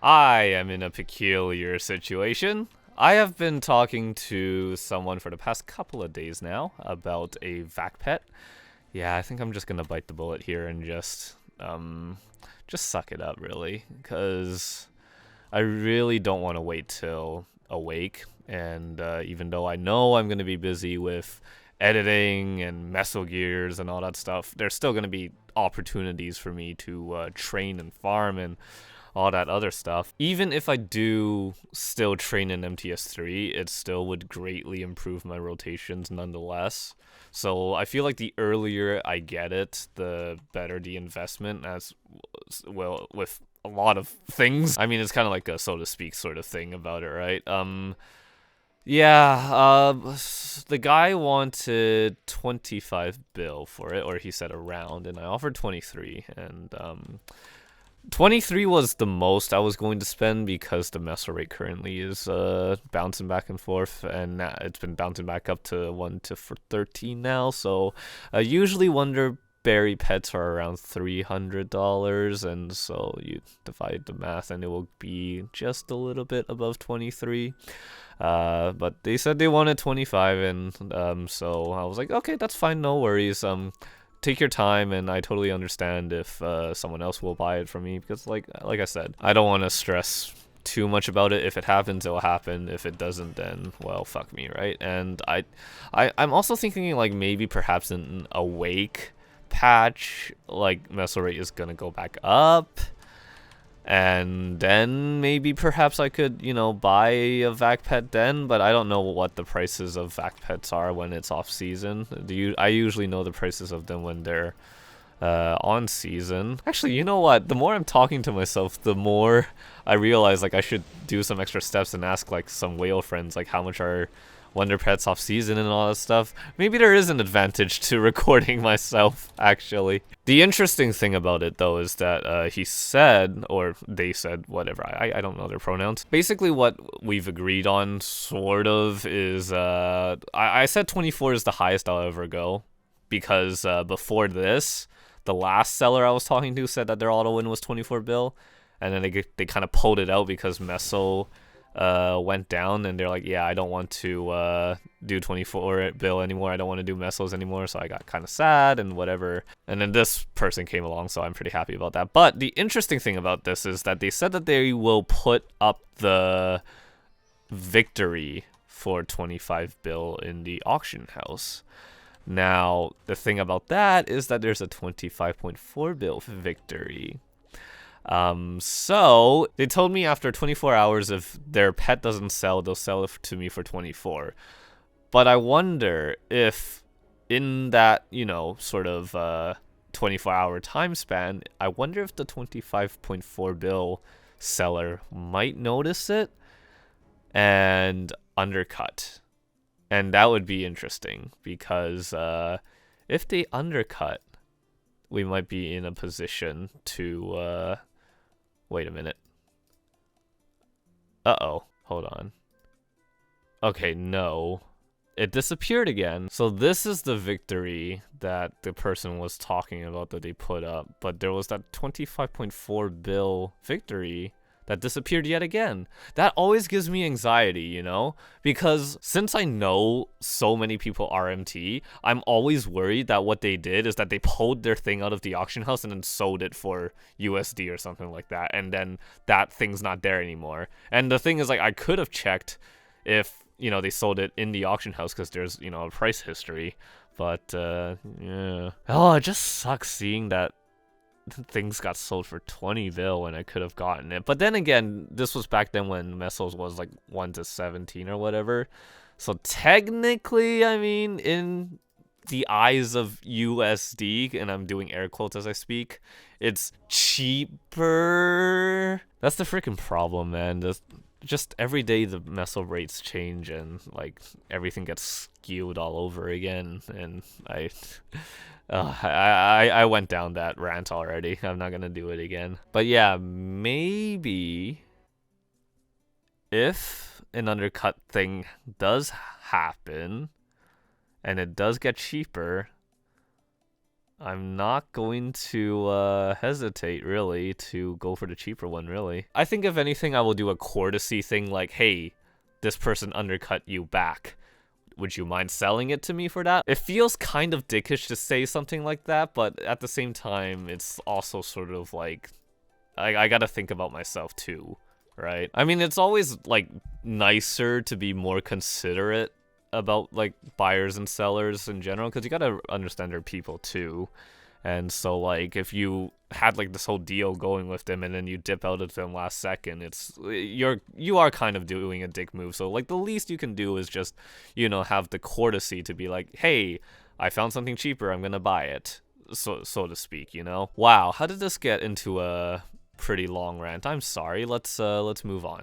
I am in a peculiar situation. I have been talking to someone for the past couple of days now about a vac pet. Yeah, I think I'm just gonna bite the bullet here and just suck it up, really, because I really don't want to wait till awake. And even though I know I'm gonna be busy with editing and meso gears and all that stuff, there's still gonna be opportunities for me to train and farm and all that other stuff. Even if I do still train in MTS3, it still would greatly improve my rotations nonetheless. So I feel like the earlier I get it, the better the investment, as well with a lot of things. I mean, it's kind of like a so to speak sort of thing about it, right? Yeah, the guy wanted 25 bill for it, or he said around, and I offered 23, and 23 was the most I was going to spend because the meso rate currently is bouncing back and forth, and it's been bouncing back up to 1 to for 13 now. So usually Wonderberry pets are around $300, and so you divide the math and it will be just a little bit above 23. But they said they wanted 25, and so I was like, okay, that's fine, no worries. Take your time, and I totally understand if someone else will buy it from me, because like I said, I don't want to stress too much about it. If it happens, it'll happen. If it doesn't, then well, fuck me, right? And I'm also thinking like maybe perhaps in a wake patch, like meso rate is gonna go back up, and then maybe perhaps I could, buy a vac pet then, but I don't know what the prices of vac pets are when it's off season. I usually know the prices of them when they're on season. Actually, you know what? The more I'm talking to myself, the more I realize like I should do some extra steps and ask like some whale friends like how much are Wonder Pets off season and all that stuff. Maybe there is an advantage to recording myself, actually. The interesting thing about it, though, is that he said, or they said, whatever, I don't know their pronouns. Basically, what we've agreed on, sort of, is I said 24 is the highest I'll ever go, because before this, the last seller I was talking to said that their auto win was 24 bill, and then they kind of pulled it out because Meso went down, and they're like, yeah, I don't want to do 24 bill anymore. I don't want to do mesos anymore. So I got kind of sad and whatever. And then this person came along, so I'm pretty happy about that. But the interesting thing about this is that they said that they will put up the victory for 25 bill in the auction house. Now, the thing about that is that there's a 25.4 bill victory. So they told me after 24 hours, if their pet doesn't sell, they'll sell it to me for 24. But I wonder if in that, sort of 24-hour time span, I wonder if the 25.4 bill seller might notice it and undercut. And that would be interesting, because if they undercut, we might be in a position to wait a minute. Uh-oh. Hold on. Okay, no. It disappeared again. So this is the victory that the person was talking about that they put up. But there was that 25.4 bill victory that disappeared yet again. That always gives me anxiety, because since I know so many people RMT, I'm always worried that what they did is that they pulled their thing out of the auction house and then sold it for USD or something like that, and then that thing's not there anymore. And the thing is, like, I could have checked if they sold it in the auction house, because there's a price history, but yeah. Oh, it just sucks seeing that things got sold for 20 bill when I could have gotten it. But then again, this was back then when Mesos was like 1 to 17 or whatever. So technically, I mean, in the eyes of USD, and I'm doing air quotes as I speak, it's cheaper. That's the freaking problem, man. Just every day the meso rates change, and like everything gets skewed all over again, and I went down that rant already. I'm not gonna do it again. But yeah, maybe if an undercut thing does happen and it does get cheaper, I'm not going to hesitate really to go for the cheaper one really. I think if anything I will do a courtesy thing like, hey, this person undercut you back. Would you mind selling it to me for that? It feels kind of dickish to say something like that, but at the same time, it's also sort of like, I gotta think about myself too, right? I mean, it's always like nicer to be more considerate about like buyers and sellers in general, because you gotta understand their people too. And so like if you had like this whole deal going with them and then you dip out of them last second, you are kind of doing a dick move. So like the least you can do is just, you know, have the courtesy to be like, hey, I found something cheaper, I'm gonna buy it. So to speak, you know? Wow, how did this get into a pretty long rant? I'm sorry. Let's move on.